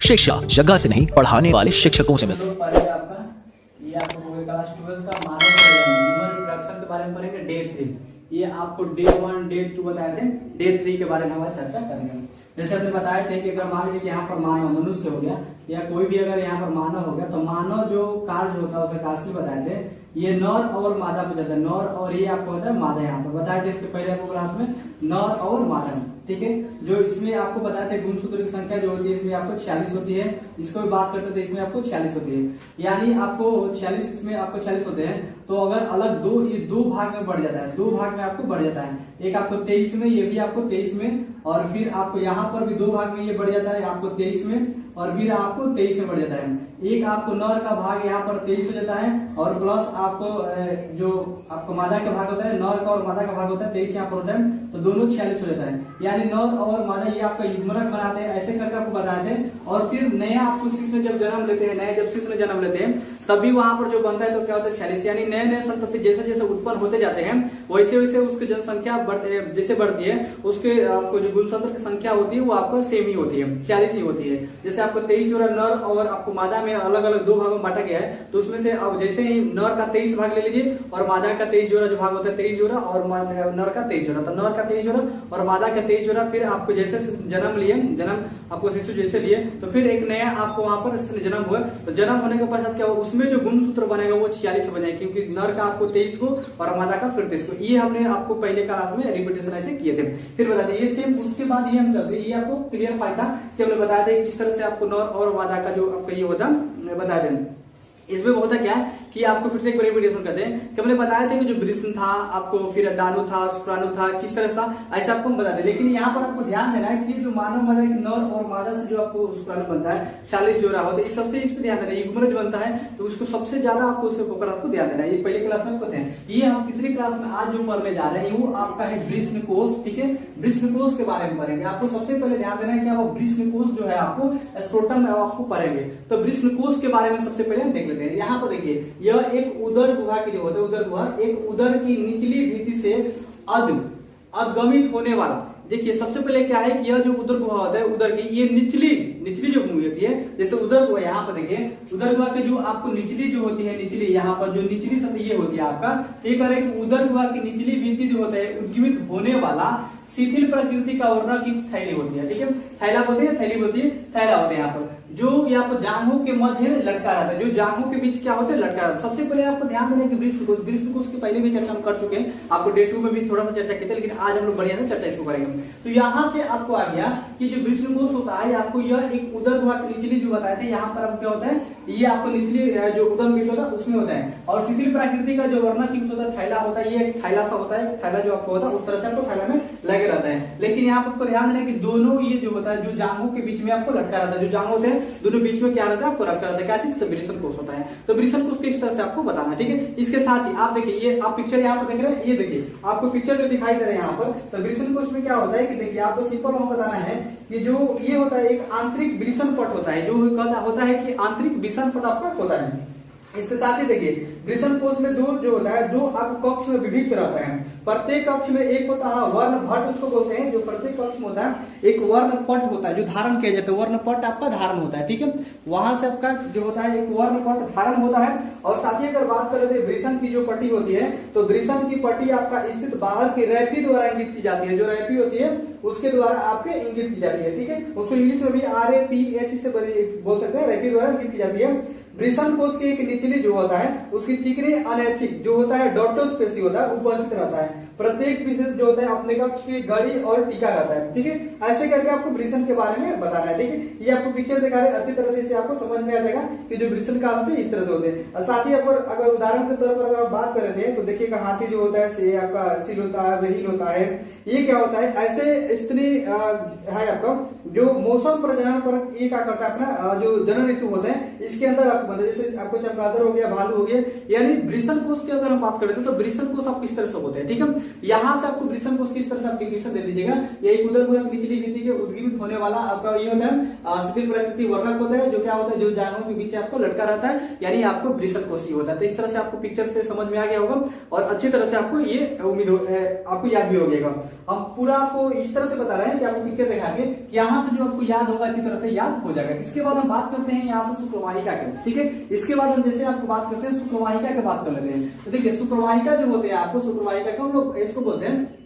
शिक्षा जगह से नहीं पढ़ाने वाले शिक्षकों से मिलती है। पढ़ेगा आपका ये आपको हो गया क्लास 12 का मानव ह्यूमन रिप्रोडक्शन के बारे में पढ़ेंगे डे 3। ये आपको डे 1 डे 2 बताए थे, डे 3 के बारे में हम चर्चा करेंगे। जैसे हमने बताया थे कि अगर मान लीजिए कि यहाँ पर मानव मनुष्य हो गया या कोई भी अगर यहाँ पर मानव हो गया तो मानव जो कार्य होता है उसका कार्य बताए थे। ये नर और मादा पे जाता है, नर और ये आपको होता है मादा। यहाँ पर बताया थे इसके पहले आपको क्लास में नर और मादा, ठीक है। जो इसमें आपको बताया था गुणसूत्र की संख्या जो होती है इसमें आपको 46 होती है। इसको भी बात करते थे, इसमें आपको 46 होती है, यानी आपको 46 इसमें आपको 46 होते हैं। तो अगर अलग दो भाग में बढ़ जाता है, दो भाग में आपको बढ़ जाता है। एक आपको 23 में, ये भी आपको 23 में, और फिर आपको यहाँ पर भी दो भाग में ये बढ़ जाता है आपको 23 में, और फिर आपको 23 में बढ़ जाता है। एक आपको नर का भाग यहाँ पर 23 हो जाता है, और प्लस आपको जो आपको मादा का भाग होता है, नर का और मादा का भाग होता है 23 यहाँ पर होता है, तो दोनों 46 हो जाता है। यानी नर और मादा ये आपका युग्मक बनाते हैं, ऐसे करके आपको बताए थे। और फिर नया आपको शिशु जब जन्म लेते हैं, नए जब शिशु जन्म लेते हैं तभी वहां पर जो बनता है तो क्या होता है 46। यानी नए नए संतति जैसे जैसे उत्पन्न होते जाते हैं वैसे वैसे उसकी जनसंख्या जैसे बढ़ती है, उसके आपको जो गुणसूत्र की संख्या होती है वो आपको सेम ही होती है, 46 ही होती है। जैसे आपको 23 जोड़ा नर और आपको मादा में अलग अलग दो भागों में बांटा गया है, तो उसमें से अब जैसे ही नर का 23 भाग ले लीजिए और मादा का 23 जोड़ा जो भाग होता है 23 जोड़ा, और नर का 23 जोड़ा, तो नर का 23 जोड़ा और मादा का 23 जोड़ा। फिर आपको जैसे जन्म आपको शिशु जैसे लिए तो फिर एक नया आपको वहां पर जन्म हुआ, तो जन्म होने के पश्चात क्या हुआ, उसमें जो गुणसूत्र बनेगा वो 46 बनेगा, क्योंकि नर का आपको 23 को और मादा का फिर 23 को। ये हमने आपको पहले क्लास में रिपीटेशन ऐसे किए थे। फिर बता दें ये सेम, उसके बाद ये हम चलते, ये आपको क्लियर फाइल था कि हमने बताया था किस तरह से आपको नर और मादा का जो आपका ये होता बता दें। इसमें होता क्या कि आपको फिर से एक रिपीटेशन करते हैं कि हमने बताया था कि जो वृषण था आपको, फिर डानु था, शुक्राणु था, किस तरह था ऐसा आपको हम बताते हैं। लेकिन यहाँ पर आपको ध्यान देना है कि जो मानव मादा नर और मादा से जो आपको शुक्राणु बनता है 40 जोड़ा होता है, सबसे इस पर ध्यान देना है। युग्मन जो बनता है तो उसको सबसे ज्यादा आपको उसके ऊपर आपको ध्यान देना है। ये पहले क्लास में पढ़ते हैं, ये हम तीसरी क्लास में आज जो पढ़ने जा रहे हैं वो आपका है वृषणकोश, ठीक है। वृषणकोश के बारे में पढ़ेंगे। आपको सबसे पहले ध्यान देना है क्या वो वृषणकोश जो है आपको स्क्रोटम में आपको पढ़ेंगे, तो वृषणकोश के बारे में सबसे पहले हम देख लेते हैं। यहाँ पर देखिए यह एक उदर गुहा की जो होता है, उदर गुहा एक उदर की निचली भित्ति से अदगमित होने वाला। देखिए सबसे पहले क्या है कि यह जो उदर गुहा होता है, उदर की ये निचली जो भूमि होती है, जैसे उदर गुहा यहाँ पर देखिए उदर गुहा की जो आपको निचली जो होती है, निचली यहाँ पर जो निचली सतह ये होती है आपका, एक उदर गुहा की निचली भित्ति जो होता है उद्गमित होने वाला शिथिल प्रकृति का वर्णन की थैली होती है, ठीक है। थैला बोलते हैं, थैली बोलती है, थैला होते हैं यहाँ पर जो यहाँ पर जांघों के मध्य लटका रहता है, जो जांघों के बीच क्या होता है लटका रहता है। सबसे पहले आपको ध्यान देना है कि वृषणकोश की पहले भी चर्चा हम कर चुके हैं, आपको डे 2 में भी थोड़ा सा चर्चा की थी, लेकिन आज हम लोग बढ़िया से चर्चा इसको करेंगे। तो यहाँ से आपको आ गया कि जो वृषणकोश होता है आपको यह एक उदर गुहा की निचली जो बताए थे, यहाँ पर अब क्या होता है ये आपको निचली जो उदम होता है उसमें होता है, और शिथिल प्रकृति का जो वर्णन होता है थैला होता है, ये थैला सा होता है, थैला जो आपको होता है उस तरह से आपको थैला में लगे रहता है। लेकिन यहाँ पर ध्यान देना कि दोनों ये जो होता है जो जांघों के बीच में आपको लटका रहता है, जो जांघ होते हैं दोनों बीच में क्या रहता है आपको रखा रहता है, क्या चीज, तो वृषणकोश होता है। तो वृषणकोश किस तरह से आपको बताना, ठीक है। इसके साथ ही आप देखिए ये आप पिक्चर यहाँ पर देख रहे हैं, ये देखिए आपको पिक्चर जो दिखाई दे रहे हैं यहाँ पर, तो वृषणकोश में क्या होता है कि देखिए आपको सिंपल हम बताना है कि जो ये होता है एक आंतरिक वृषणपट होता है, जो होता है कि आंतरिक वृषणपट आपका होता है। इसके साथ ही देखिए वृषणकोश में दो जो होता है, दो आपको कक्ष में विभक्त रहता है। प्रत्येक कक्ष में एक होता है वर्ण भट्ट, उसको बोलते हैं, जो प्रत्येक कक्ष में होता है एक वर्ण पट होता है जो धारण किया जाता है, वर्ण पट आपका धारण होता है, ठीक है। वहां से आपका जो होता है एक वर्ण पट धारण होता है। और साथ ही अगर बात करें तो वृषण की जो पट्टी होती है, तो वृषण की पट्टी आपका स्थित बाहर की रैपी द्वारा इंगित की जाती है, जो रैपी होती है उसके द्वारा आपके इंगित की जाती है, ठीक है। उसको इंग्लिश में भी RAPH से बोल सकते हैं, रैपी द्वारा इंगित की जाती है। वृषणकोश की एक निचली जो होता है उसकी चिकनी अनैच्छिक जो होता है डॉटोस्पेसी होता है, उपस्थित रहता है। प्रत्येक विशेष जो होता है अपने कक्ष की घड़ी और टीका रहता है, ठीक है। ऐसे करके आपको वृषण के बारे में बताना है, ठीक है। ये आपको पिक्चर दिखा रहे अच्छी तरह से, इसे आपको समझ में आ जाएगा कि जो वृषण का होते हैं इस तरह से होते हैं। और साथ ही अगर उदाहरण के तौर पर अगर आप बात कर रहे हैं तो देखिएगा हाथी जो होता है आपका सील होता है, व्हील होता है, ये क्या होता है ऐसे स्त्री है आपका जो मौसम प्रजनन पर ये क्या करता है अपना जो जनन ऋतु होते हैं इसके अंदर आपको मतलब जैसे आपको चमगादड़ हो गया, भालू हो गया, यानी वृषणकोश की अगर हम बात करें तो वृषणकोश आप किस तरह से होते हैं, ठीक है। यहाँ से आपको वृषण कोश किस तरह से आप डिफिनेशन दे दीजिएगा, यही उदर गोलक निचली भित्ति के उद्गीत होने वाला आपका ये होता है शिथिल प्रकृति वर्णक होता है, जो क्या होता है, जो जांघों के बीच आपको लटका रहता है, यानी आपको वृषण कोश होता है। तो इस तरह से आपको पिक्चर से समझ में आ गया होगा और अच्छी तरह से आपको ये उम्मीद आपको याद भी हो गएगा। हम पूरा आपको इस तरह से बता रहे हैं कि आपको पिक्चर दिखा के कि यहाँ से जो आपको याद होगा अच्छी तरह से याद हो जाएगा। इसके बाद हम बात करते हैं यहाँ से शुक्रवाहिका के, ठीक है। इसके बाद हम जैसे आपको बात करते हैं शुक्रवाहिका की बात कर लेते हैं। तो देखिए शुक्रवाहिका जो होते हैं आपको शुक्रवाहिका को हम लोग इसको बोलते हैं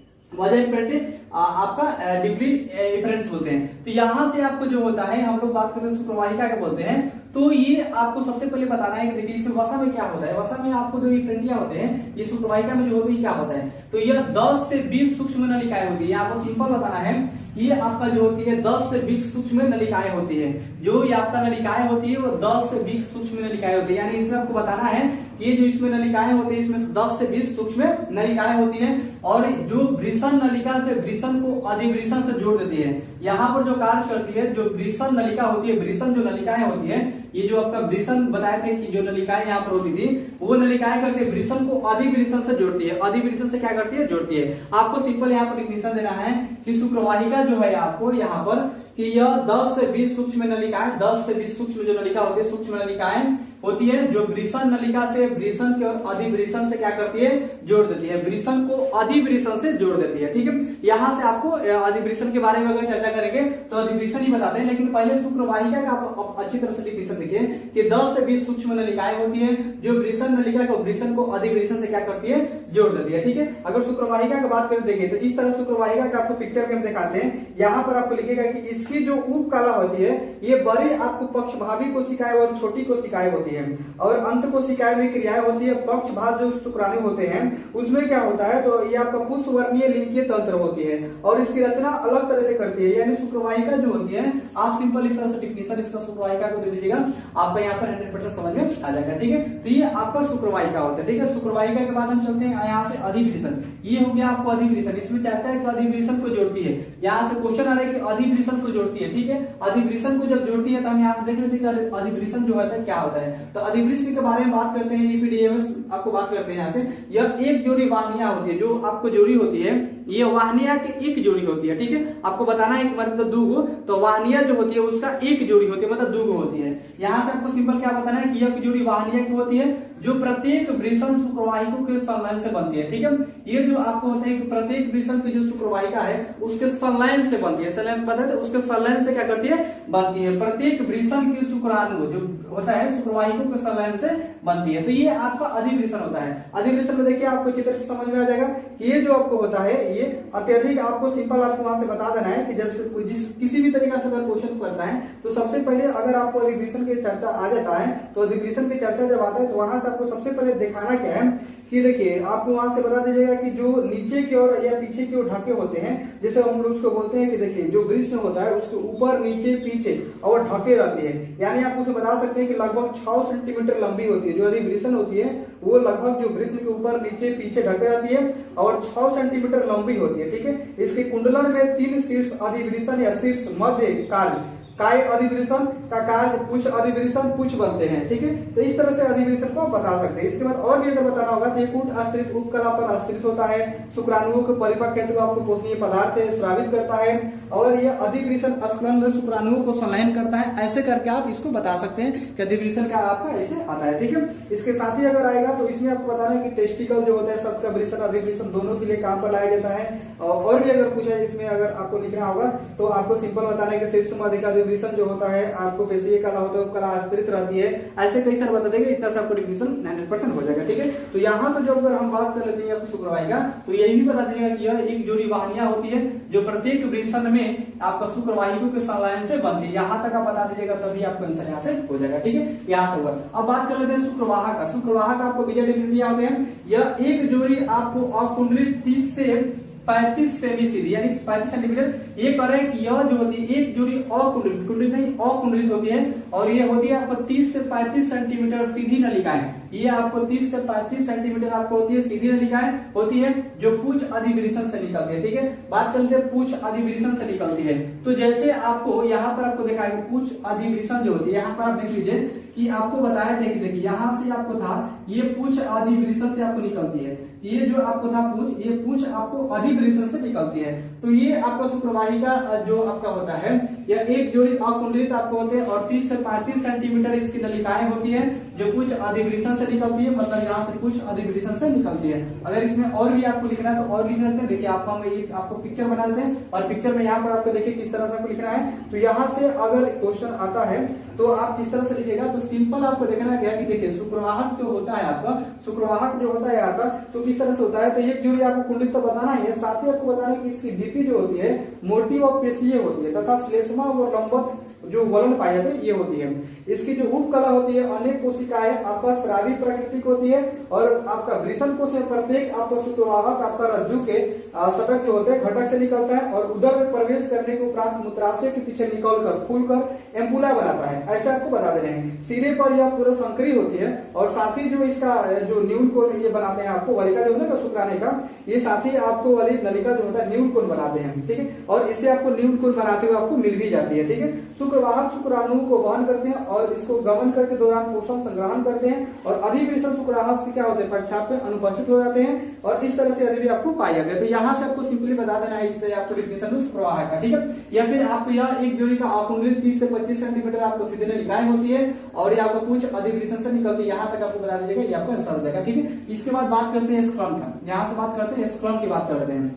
आपका डिग्री इफरेंस बोलते हैं। तो यहाँ से आपको जो होता है हम लोग बात करते हैं शुक्रवाहिका का बोलते हैं। तो ये आपको सबसे पहले बताना है कि देखिए इसमें वसा में क्या होता है। वसा में आपको जो इफरेंटिया होते हैं, ये शुक्रवाहिका में जो होते हैं क्या होता है, तो यह 10 से 20 सूक्ष्म नलिकाएं होती है। यहाँ पर सिंपल बताना है, ये आपका जो होती है 10 से 20 सूक्ष्म नलिकाएं होती है। जो ये आपका नलिकाएं होती है वो 10 से 20 सूक्ष्म नलिकाएं होती है। यानी इसमें आपको बताना है ये जो इसमें नलिकाएं होती है, इसमें 10 से 20 सूक्ष्म नलिकाएं होती हैं और जो वृषण नलिका से वृषण को अधिवृषण से जोड़ देती है। यहाँ पर जो कार्य करती है, जो वृषण नलिका होती है, वृषण जो नलिकाएं होती है, ये जो आपका वृषण बताए थे कि जो नलिकाएं यहाँ पर होती थी, वो नलिकाएं करके वृषण को अधिवृषण से जोड़ती है। अधिवृषण से क्या करती है, जोड़ती है। आपको सिंपल यहाँ पर डिफिनेशन देना है कि शुक्रवाहिका जो है आपको यहाँ पर कि यह 10 से 20 सूक्ष्म नलिकाएं, 10 से 20 सूक्ष्म जो नलिका होती है, सूक्ष्म नलिकाएं होती है, जो वृषण नलिका से वृषण के और अधिवृषण से क्या करती है, जोड़ देती है। वृषण को अधिवृषण से जोड़ देती है, ठीक है। यहाँ से आपको अधिवृषण के बारे में अगर चर्चा करेंगे तो अधिवृषण ही बताते हैं, लेकिन पहले शुक्रवाहिका का आप अच्छी तरह से डिफिनेशन देखिए कि 10 से 20 सूक्ष्म नलिकाएं होती है, जो वृषण नलिका को वृषण को अधिवृषण से क्या करती है, जोड़ देती है, ठीक है। अगर शुक्रवाहिका की बात करें देखिए तो इस तरह शुक्रवाहिका का आपको पिक्चर में हम दिखाते हैं। यहाँ पर आपको लिखेगा कि इसकी जो उपकला होती है, ये बड़ी आपको पक्षभावी कोशिकाएं और छोटी कोशिकाएं होती है और अंत कोशिकाएं में क्रियाएं होती है। पक्षभाग जो शुक्राणु होते हैं उसमें क्या होता है, तो ये आपका पुष्पवर्णीय लिंकीय तंत्र होती है और इसकी रचना अलग तरह से करती है। यानी शुक्रवाहिका जो होती है, आप सिंपल इस तरह से डिफिनेशन इसका शुक्रवाहिका को दे दीजिएगा, आपका यहाँ पर 100% समझ में आ जाएगा, ठीक है। तो ये आपका शुक्रवाहिका होता है, ठीक है। शुक्रवाहिका के बाद हम चलते हैं यहाँ से अधिवृषण। ये हो गया आपको अधिवृषण, इसमें चर्चा है कि अधिवृषण को जोड़ती है। यहाँ से क्वेश्चन आ रहा है कि अधिवृषण को जोड़ती है, ठीक है। अधिवृषण को जब जोड़ती है तो हम यहाँ से देख लेते हैं कि अधिवृषण जो होता है क्या होता है। तो अधिवृषण के बारे में बात करते हैं, ईपीडीएमएस आपको बात करते हैं। यहाँ से यह एक जोड़ी वाहिनियां होती है, जो आपको जोड़ी होती है, ये वाहिनियां की एक जोड़ी होती है, ठीक है। आपको बताना है कि मतलब दूगो, तो वाहिनियां जो होती है उसका एक जोड़ी होती है, मतलब दूगो होती है। यहाँ से आपको सिंपल क्या बताना है कि यह जोड़ी वाहिनियां की होती है जो प्रत्येक वृषण शुक्रवाहिकों के संलयन से बनती है, ठीक है। ये जो आपको होता है कि प्रत्येक वृषण की जो शुक्रवाहिका है उसके संलयन से बनती है। संलयन पता है, उसके संलयन से क्या करती है, बनती है। प्रत्येक वृषण की शुक्राणु जो होता है शुक्रवाहिकों के संलयन से बनती है। तो ये आपका अधिवृषण होता है। अधिवृषण में देखिए आपको चित्र से समझ में आ जाएगा कि ये जो आपको होता है, ये अत्यधिक आपको सिंपल आपको वहां से बता देना है कि जब किसी भी तरीका से अगर क्वेश्चन करता है तो सबसे पहले अगर आपको अधिवृषण की चर्चा आ जाता है, तो अधिवृषण की चर्चा जब आता है तो वहां से आपको सबसे पहले दिखाना क्या है कि देखिए आपको वहां से बता दीजिएगा कि जो नीचे की ओर या पीछे की ओर ढके होते हैं, जैसे हम लोग उसको बोलते हैं कि देखिए जो वृषण होता है उसके ऊपर नीचे पीछे और ढके रहती है। यानी आप उसे बता सकते हैं कि लगभग 6 सेंटीमीटर लंबी होती है। जो अधिवृषण होती है वो लगभग जो वृषण के ऊपर नीचे पीछे ढके रहती है और 6 सेंटीमीटर लंबी होती है, ठीक है। इसके कुंडलन में 3 शीर्ष अधिवृषण या शीर्ष मध्य कार्य काय अधिवृषण का कार्य पुच्छ अधिवृषण पुच्छ बनते हैं, ठीक है। तो इस तरह से अधिवृषण को बता सकते हैं। इसके बाद और भी अगर बताना होगा तो कूट आश्रित उपकला पर आश्रित होता है, शुक्राणुओं के परिपक्व हेतु आपको पोषणीय पदार्थ स्रावित करता है और यह अधिवृषण स्खलन में शुक्राणुओं को संलयन करता है। ऐसे करके आप इसको बता सकते हैं कि अधिवृषण का आपका ऐसे आता है, ठीक है। इसके साथ ही अगर आएगा तो इसमें आपको बताना है कि टेस्टिकल जो होता है सबका वृषण अधिवृषण दोनों के लिए काम पर लाया जाता है। और भी अगर कुछ है इसमें अगर आपको लिखना होगा तो आपको सिंपल बताना है कि शीर्ष मध्य अधिवृषण जो होता है आपको पेशीय कला होता है, उपकला आश्रित रहती है। ऐसे कई सारे बता देंगे, इतना से आपको डिफिनेशन 100% हो जाएगा, ठीक है। तो यहाँ से जो अगर हम बात कर लेते हैं आपको शुक्रवाहिका, तो यही भी बता दीजिएगा कि यह एक जोड़ी वाहिनियां होती है जो प्रत्येक वृषण में आपका शुक्रवाहिकों के संलयन से बनती है। यहाँ तक आप बता दीजिएगा तभी आपको आंसर यहाँ से हो जाएगा, ठीक है। यहाँ से हुआ। अब बात कर लेते हैं शुक्रवाह का। शुक्रवाह का आपको बीजा डिफिनेशन होते हैं, यह एक जोड़ी आपको अकुंडलित 30 से 35 सेमी सीधी यानी 35 सेंटीमीटर ये कह रहे हैं कि यह जो होती है एक जोड़ी अकुंडलित, कुंडलित नहीं अकुंडलित होती है और ये होती है आपको 30 से 35 सेंटीमीटर सीधी नलिकाएं। ये आपको 30 से 35 सेंटीमीटर आपको होती है सीधी नलिकाएं होती है जो पूछ अधिवृषण से निकलती है। ठीक है, बात करते हैं पूछ अधिवृषण से निकलती है। तो जैसे आपको यहाँ पर आपको देखा है पूछ अधिवृषण जो होती है, यहाँ पर आप देख लीजिए कि आपको बताया था कि देखिए यहाँ से आपको था ये पूछ अधिवृषण से आपको निकलती है, ये जो आपको था पूछ, ये पूछ आपको अधिवृषण से निकलती है। तो ये आपका शुक्रवाहिका जो आपका होता है या एक जोड़ी अकुंडलित आपको होते हैं और 30 से 35 सेंटीमीटर इसकी नलिकाएं होती है जो कुछ अधिवृषण से निकलती है, मतलब यहाँ से कुछ अधिवृषण से निकलती है। अगर इसमें और भी आपको लिखना है तो और लिख सकते हैं। देखिए आपको हम एक आपको पिक्चर बना देते हैं और पिक्चर में यहाँ पर आपको देखिए किस तरह से आपको लिखना है। तो यहाँ से अगर क्वेश्चन आता है तो आप किस तरह से लिखेगा, तो सिंपल आपको देखना है कि देखिए शुक्रवाहक जो होता है आपका, शुक्रवाहक जो होता है आपका तो किस तरह से होता है। तो एक जोड़ी आपको कुंडलित तो बताना है, साथ ही आपको बताना है कि इसकी भित्ति जो होती है मोटी और पेशीय होती है तथा श्लेष्मा और लंबवत जो वलन पाए जाते हैं ये होती है। इसकी जो उपकला होती है अनेक कोशिकाएं आपका स्रावी प्रकृति की होती है और आपका वृषण कोश में प्रत्येक आपका शुक्रवाहक आपका रज्जु के सटक जो होते हैं घटक से निकलता है और उदर में प्रवेश करने के उपरांत मूत्राशय के पीछे निकलकर फूलकर एम्पुला बनाता है। ऐसे आपको बता दे रहे हैं। सिरे पर यह पूरा संकरी होती है और साथ ही जो इसका जो न्यून कोण ये बनाते हैं आपको वलिका जो होता है शुक्राणु का, ये साथ ही आपको वाली नलिका जो होता है न्यून कोण बनाते हैं। ठीक है, और इससे आपको न्यून कोण बनाते हुए आपको मिल भी जाती है। ठीक है, शुक्रवाहक शुक्राणु को वहन करते हैं और इसको गमन करके दौरान पोषण संग्रहण करते हैं और अधिवृषण शुक्रवाहक से क्या होते हैं प्रक्षेप में अनुपस्थित हो जाते हैं और इस तरह से अधिवी आपको पाए जाते हैं। तो यहाँ से आपको सिंपली बता देना है इस तरह आपको डिफिनेशन शुक्रवाहक का। ठीक है, या फिर आपको यह एक जोड़ी का अकुंडलित 30 से 25 सेंटीमीटर आपको सीधे नलिकाएं होती है और ये आपको कुछ अधिवृषण से निकलती है। यहाँ तक आपको बता दीजिएगा, ये आपको आंसर हो जाएगा। ठीक है, इसके बाद बात करते हैं स्क्रॉन का। यहाँ से बात करते हैं स्क्रॉन की बात करते हैं।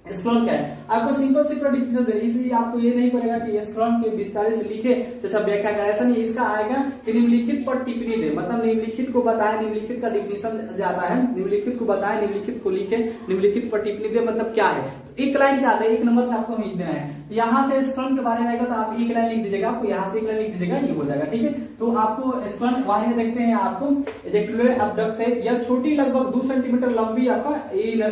स्क्रॉन क्या है, आपको सिंपल सी प्रेडिक्शन दे, इसलिए आपको ये नहीं पड़ेगा कि स्क्रॉन के विस्तार से लिखे जैसा व्याख्या करें, ऐसा नहीं। इसका आएगा कि निम्नलिखित पर टिप्पणी दे, मतलब निम्नलिखित को बताए, निम्नलिखित का डिफिनेशन जाता है, निम्नलिखित को बताए, निम्नलिखित को लिखे, निम्नलिखित पर टिप्पणी दे, मतलब क्या है। तो एक लाइन क्या आता है, एक नंबर पे आपको लिख देना है। यहाँ से स्क्रॉन के बारे में आएगा तो आप एक लाइन लिख दीजिएगा, आपको यहाँ से एक लाइन लिख दीजिएगा, ये हो जाएगा। ठीक है, तो आपको स्क्रॉन वाहिनी देखते हैं आपको एब्डक्ट है, यह छोटी लगभग 2 सेंटीमीटर लंबी आपका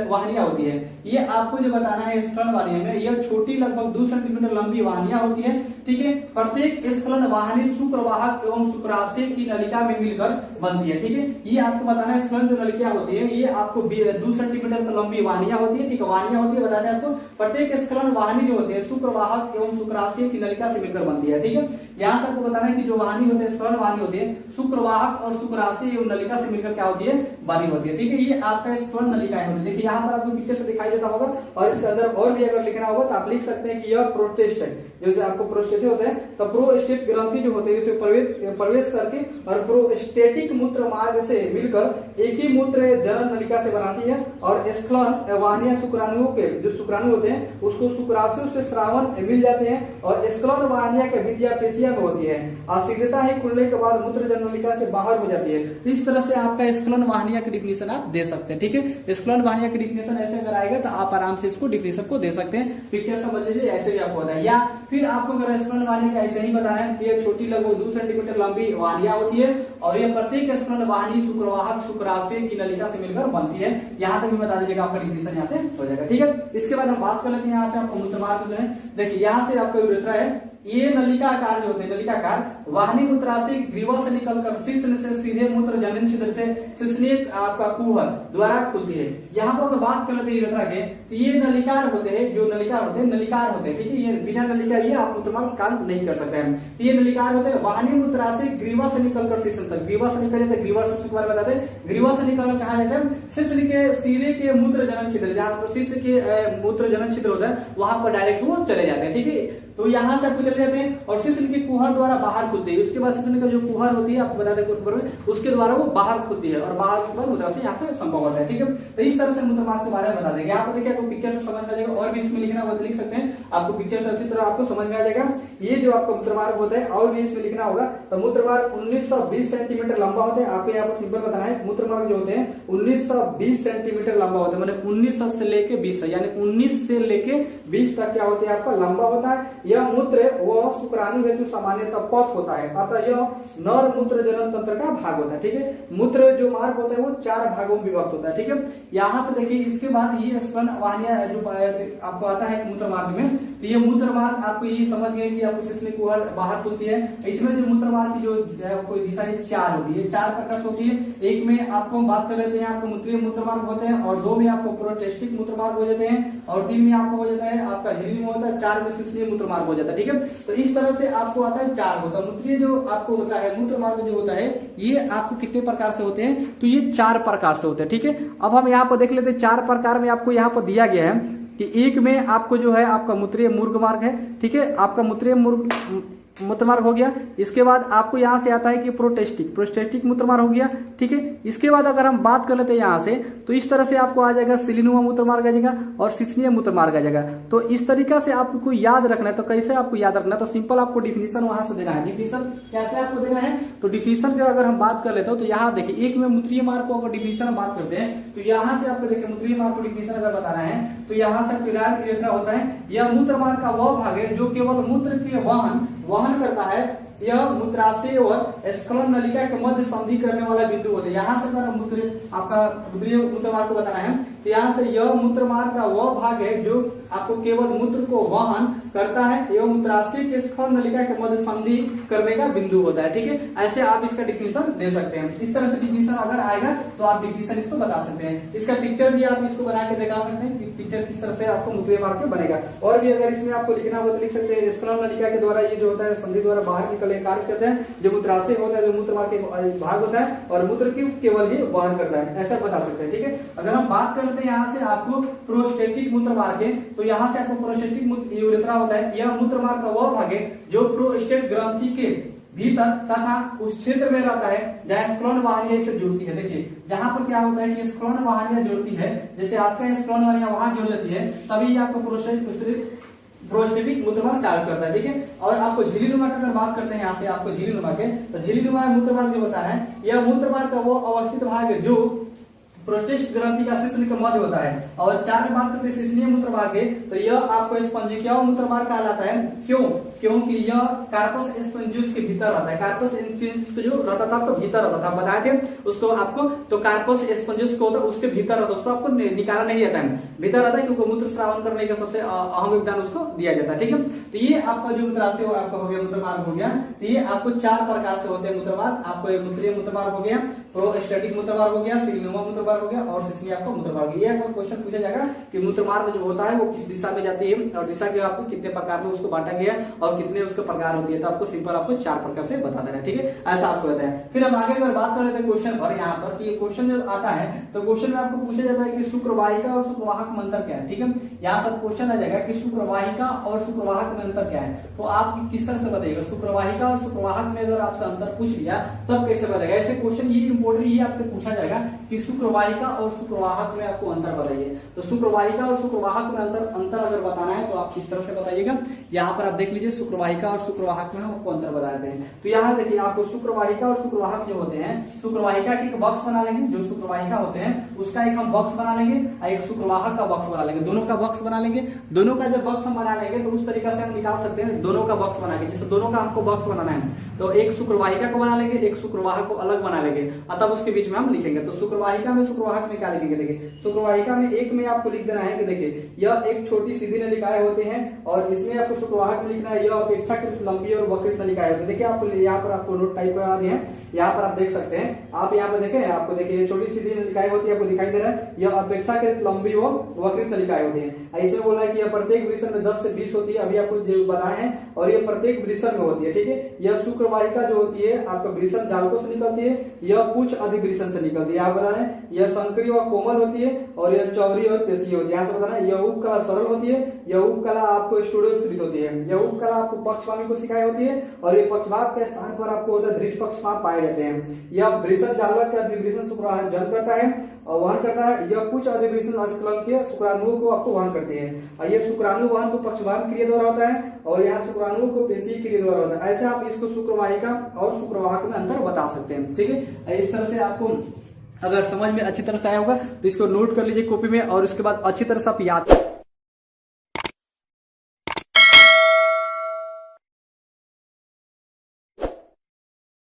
वाहिनियां होती है। ये आपको जो बताना है स्क्लन वाहिनी में, यह छोटी लगभग 2 सेंटीमीटर लंबी वाहिनियां होती है। ठीक है, प्रत्येक स्क्लन वाहिनी शुक्रवाहक एवं शुक्राशय की नलिका में मिलकर बनती है। ठीक है, ये आपको बताना है स्क्लन जो नलिका होती है ये आपको 2 सेंटीमीटर लंबी वाहिनियां होती है। ठीक है, वाहिनियां होती है, बताते हैं आपको प्रत्येक स्क्लन वाहिनी जो होती है शुक्रवाहक एवं शुक्राशय की नलिका से मिलकर बनती है। ठीक है, यहाँ से आपको बताना है कि जो वाहिनी होती है स्क्लन वाहिनी होती है शुक्रवाहक और शुक्राशय एवं नलिका से मिलकर क्या होती है, बनी होती है। ठीक है, ये आपका स्क्लन नलिका है। देखिए यहाँ पर आपको पिक्चर से दिखाई देता होगा और इसके अंदर और भी अगर लिखना होगा तो आप लिख सकते हैं कि यह प्रोस्टेट है। जैसे आपको प्रोस्टेट होते हैं तो प्रोस्टेट ग्रंथि जो होते हैं इसे प्रवेश करके और प्रोस्टेटिक मूत्र मार्ग से मिलकर एक ही मूत्र जनन नलिका से बनाती है और स्क्लन वाहिनियां शुक्राणुओं के जो शुक्राणु होते हैं उसको शुक्राशयों से श्रावण मिल जाते हैं और स्क्लन वाहिनियां के विद्या पेशिया में होती है। अशीघ्रता ही खुलने के बाद मूत्र जनन नलिका से बाहर हो जाती है। तो इस तरह से आपका स्क्लन वाहिनिया की डिफिनेशन आप दे सकते हैं। ठीक है, स्क्लन वाहिनिया की डिफिनेशन ऐसे अगर आएगा तो आप आराम से इसको डिफिनेशन को दे सकते हैं। पिक्चर समझ लीजिए, ऐसे भी आपको होता है। या फिर आपको अगर स्क्लन वाहिनी का ऐसे ही बताना है तो ये छोटी लगभग 2 सेंटीमीटर लंबी वाहिनियां होती है और ये प्रत्येक स्क्लन वाहिनी शुक्रवाहक शुक्राशय की नलिका से मिलकर बनती है। यहाँ तक भी बता दीजिएगा, आपका डिफिनेशन यहाँ से हो जाएगा। ठीक है, इसके बाद हम बात कर लेते हैं यहाँ से आपको मूत्रमार्ग जो है। देखिए यहाँ से आपका यूरेथ्रा है, ये नलिकाकार जो होते हैं नलिकाकार वाहिनी मूत्राशय ग्रीवा से निकलकर शिश्न से सीधे मूत्र जनन छिद्र से शिश्नीय आपका कुहर द्वारा खुलती है। यहाँ पर अगर बात कर लेते हैं यूरेथ्रा के तो ये नलिकार होते हैं, जो नलिकार होते हैं नलिकार होते हैं। ठीक है, ये बिना नलिका ये आप मूत्रमार्ग काम नहीं कर सकते हैं। ये नलिकार होते हैं वाहिनी मूत्राशय ग्रीवा से निकलकर शिश्न तक, ग्रीवा से निकल जाते हैं, ग्रीवा शिश्न के बारे में बताते हैं। ग्रीवा से निकलकर कहा जाता है शिश्न के सिरे के मूत्र जनन छिद्र, जहाँ पर शिश्न के मूत्र जनन छिद्र होता है वहां पर डायरेक्ट वो चले जाते हैं। ठीक है, तो यहाँ से आपको चले जाते हैं और शिश्न के कुहर द्वारा बाहर खुलते हैं। उसके बाद शिश्न का जो कुहर होती है आपको बताते हैं उसके द्वारा वो बाहर खुलती है और बाहर के बाद मूत्राशय यहाँ से संभव होता है। ठीक है, तो इस तरह से मूत्रमार्ग के बारे में बता देंगे। आप देखिए आपको पिक्चर से समझ में आ जाएगा और भी इसमें लिखना होगा तो लिख सकते हैं, आपको पिक्चर से अच्छी तरह आपको समझ में आ जाएगा। ये जो आपका मूत्रमार्ग होता है और भी इसमें लिखना होगा तो मूत्रमार्ग 1920 सेंटीमीटर लंबा होता है। आपको यहाँ पर सिंपल बताना है मूत्रमार्ग जो होते हैं 1920 सेंटीमीटर लंबा होता है, मैंने 1900 से लेके 20 यानी 19 से लेके 20 तक क्या होता है आपका लंबा होता है। यह मूत्र वह शुक्राणु हेतु सामान्यतः पथ होता है, अतः यह नर मूत्र जनन तंत्र का भाग होता है। ठीक है, मूत्र जो मार्ग होता है वो 4 भागों में विभक्त होता है। ठीक है, यहाँ से देखिए इसके बाद ये स्क्लन वाहिनियां जो आपको आता है मूत्र मार्ग में तो ये मूत्र मार्ग आपको ये समझ गए कि आपको शिश्न की बाहर खुलती है। इसमें जो मूत्र मार्ग की जो कोई दिशा है 4 होती है, 4 प्रकार से होती है। एक में आपको हम बात कर लेते हैं आपको मूत्रीय मूत्र मार्ग होते हैं, और 2 में आपको प्रोस्टेटिक मूत्र मार्ग हो जाते हैं, और 3 में आपको हो जाता है आपका झिल्ली में होता है, 4 में शिश्नीय मूत्र मार्ग हो जाता है। ठीक है, तो इस तरह से आपको आता है 4 होता है। मूत्रीय जो आपको होता है मूत्र मार्ग जो होता है ये आपको कितने प्रकार से होते हैं, तो ये 4 प्रकार से होते हैं। ठीक है, अब हम यहाँ पर देख लेते हैं 4 प्रकार में आपको यहाँ पर दिया गया है कि एक में आपको जो है आपका मूत्रीय मूत्र मार्ग है। ठीक है, आपका मूत्रीय मूत्र मार्ग हो गया। इसके बाद आपको यहाँ से आता है कि प्रोस्टेटिक मूत्र मार्ग हो गया। ठीक है, इसके बाद अगर हम बात कर लेते हैं यहाँ से तो इस तरह से आपको आ जाएगा सिलीनुमा मूत्र मार्ग आ जाएगा और शिश्नीय मूत्र मार्ग आ जाएगा। तो इस तरीका से आपको कोई याद रखना है, तो कैसे आपको याद रखना है, तो सिंपल आपको डिफिनीशन वहां से देना है। डिफिनीशन कैसे आपको देना है, तो डिफिनीशन जो अगर हम बात कर लेते हो तो यहाँ देखिए एक में मूत्रीय मार्ग को अगर डिफिनीशन बात करते हैं तो यहाँ से आपको देखिए मूत्रीय मार्ग को डिफिनीशन अगर बताना है तो यहाँ से पिलार यूरेथ्रा होता है। यह मूत्र मार्ग का वह भाग है जो केवल मूत्र के वहन करता है। यह मूत्राशय और स्खलन नलिका के मध्य संधि करने वाला बिंदु होता है। यहाँ से अगर मूत्रीय मूत्र मार्ग को बताना है तो यहाँ से यह मूत्र मार्ग का वह भाग है जो आपको केवल मूत्र को वहन करता है, एवं मूत्राशय के स्खलन नलिका के मध्य संधि करने का बिंदु होता है। ठीक है, ऐसे आप इसका डिफिनीशन दे सकते हैं। इस तरह से डिफिनीशन अगर आएगा तो आप डिफिनीशन इसको बता सकते हैं। इसका पिक्चर भी आप इसको बना के दिखा सकते हैं कि पिक्चर किस तरह से आपको मूत्रीय मार्ग के बनेगा। और भी अगर इसमें आपको लिखना हो तो लिख सकते हैं स्खलन नलिका के द्वारा ये जो होता है संधि द्वारा बाहर निकलने कार्य करते हैं। जो मूत्राशय होता है जो मूत्र मार्ग के भाग होता है और मूत्र की केवल ही वहन करता है, ऐसा बता सकते हैं। ठीक है, अगर हम बात करते हैं यहाँ से आपको प्रोस्टेटिक मूत्र मार्ग है तो यहाँ से आपको प्रोस्टेटिक यूरेथ्रा होता है। यह मूत्र मार्ग का वह भाग है जो प्रोस्टेट ग्रंथि के भीतर तथा उस क्षेत्र में रहता है जहाँ स्खलन वाहिनियां इसे जुड़ती है। देखिए जहां पर क्या होता है कि स्खलन वाहिनियां जुड़ती है, जैसे आपका स्खलन वाहिनियां वहां जुड़ जाती है तभी आपको प्रोस्टेटिक मूत्र मार्ग कार्य करता है। ठीक है, और आपको झिल्लीनुमा का अगर बात करते हैं यहाँ से आपको झिल्लीनुमा के, तो झिल्लीनुमा मूत्र मार्ग जो होता है यह मूत्र मार्ग का वो अवस्थित भाग है जो प्रोस्टेट ग्रंथि का शिश्न के मध्य होता है। और 4 में बात करते हैं शिश्नीय मूत्र मार्ग है तो यह आपको स्पंजिका मूत्र मार्ग कहलाता है। क्यों? क्योंकि यह कार्पस स्पंजियस के भीतर रहता है। कार्पस स्पंजियस जो रहता था आपको भीतर रहता था, बताया थे उसको आपको, तो कार्पस स्पंजियस को होता है उसके भीतर रहता है, उसको आपको निकाला नहीं जाता है, भीतर रहता है क्योंकि मूत्र स्रावन करने का सबसे अहम योगदान उसको दिया जाता है। ठीक है, तो ये आपका जो मूत्राशय आपका हो गया मूत्र मार्ग हो गया। तो ये आपको 4 प्रकार से होते हैं मूत्र मार्ग। आपको एक मूत्रीय मूत्र मार्ग हो गया, प्रोस्टेटिक मूत्र मार्ग हो गया, सिलीनुमा मूत्र मार्ग हो गया और शिश्नीय आपको मूत्र मार्ग। ये आपको क्वेश्चन पूछा जाएगा कि मूत्र मार्ग जो होता है वो किस दिशा में जाती है और दिशा के आपको कितने प्रकार में उसको बांटा गया और कितने उसके प्रकार होती है, तो आपको सिंपल आपको 4 प्रकार से बता देना है। ठीक है, ऐसा आपको बताया। फिर हम आगे अगर बात कर लेते हैं क्वेश्चन पर, यहाँ पर कि क्वेश्चन जो आता है तो क्वेश्चन में आपको पूछा जाता है कि शुक्रवाहिका और शुक्रवाहक में अंतर क्या है। ठीक है, यहाँ सब क्वेश्चन आ जाएगा कि शुक्रवाहिका और शुक्रवाहक में अंतर क्या है, तो आप किस तरह से बताइएगा। शुक्रवाहिका और शुक्रवाहक में अगर आपसे अंतर पूछ लिया तब कैसे बताएगा। ऐसे क्वेश्चन ये इंपोर्टेंट, ये आपसे पूछा जाएगा कि शुक्रवाहिका और शुक्रवाहक में आपको अंतर बताइए। तो शुक्रवाहिका और शुक्रवाहक में अंतर अगर बताना है तो आप किस तरह से बताइएगा। यहाँ पर आप देख लीजिए शुक्रवाहिका और शुक्रवाहक में आपको अंतर बता देते हैं। तो यहाँ देखिए आपको शुक्रवाहिका और शुक्रवाहक जो होते हैं, शुक्रवाहिका के एक बॉक्स बना लेंगे, जो शुक्रवाहिका होते हैं उसका एक हम बॉक्स बना लेंगे और एक शुक्रवाहक का बॉक्स बना लेंगे, दोनों का बॉक्स बना लेंगे। दोनों का जब बॉक्स हम बना लेंगे तो उस तरीका से हम निकाल सकते हैं दोनों का बॉक्स बना के, जैसे दोनों का हमको बॉक्स बनाना है तो एक शुक्रवाहिका को बना लेंगे, एक शुक्रवाहक को अलग बना लेंगे और तब उसके बीच में हम लिखेंगे। तो शुक्रवाहिका में शुक्रवाहक में क्या लिखेंगे, देखिए शुक्रवाहिका में एक में आपको लिख देना है कि देखिए यह एक छोटी सीधी नलिकाएं होते हैं और इसमें आपको शुक्रवाहक में लिखना है यह अपेक्षाकृत लंबी और वक्रित नलिकाएं होती है। देखिए आपको यहाँ पर आपको नोट टाइप करा दिए हैं, यहाँ पर आप देख सकते हैं। आप यहाँ पर देखें, आपको देखिए छोटी सीधी नलिकाएं होती है, आपको दिखाई दे रहा है यह अपेक्षाकृत लंबी व वक्रित नलिकाएं होती है। इसमें बोला है कि यह प्रत्येक वृषण में 10 से 20 होती है, अभी आपको जो बताए हैं, और ये प्रत्येक वृषण में होती है। ठीक है, यह शुक्रवाहिका जो होती है आपका वृषण जालकों से निकलती है, यह पुच्छ अधिवृषण से निकलती है। आप बता रहे हैं यह संकरी व कोमल होती है और यह चौड़ी और पेशीय होती है। यहाँ से बताना है यह उपकला सरल होती है, यह उपकला आपको स्टूडियोस्थित होती है, यह उपकला आपको पक्षवामी को सिखाई होती है और ये पक्षभाग के स्थान पर आपको होता है दृढ़ पक्षभाग पाए जाते हैं। यह वृषण जालक का अधिवृषण शुक्रवाहक जन्म करता है और वहन करता है। यह कुछ अधिवृषण स्खलन के शुक्राणुओं को आपको वहन करते हैं और यह शुक्राणु वहन तो पक्षवाहक क्रिया द्वारा होता है और यहाँ शुक्राणुओं को पेशीय क्रिया द्वारा होता है। ऐसे आप इसको शुक्रवाहिका और शुक्रवाहक में अंतर बता सकते हैं। ठीक है, इस तरह से आपको अगर समझ में अच्छी तरह से आया होगा तो इसको नोट कर लीजिए कॉपी में और उसके बाद अच्छी तरह से आप याद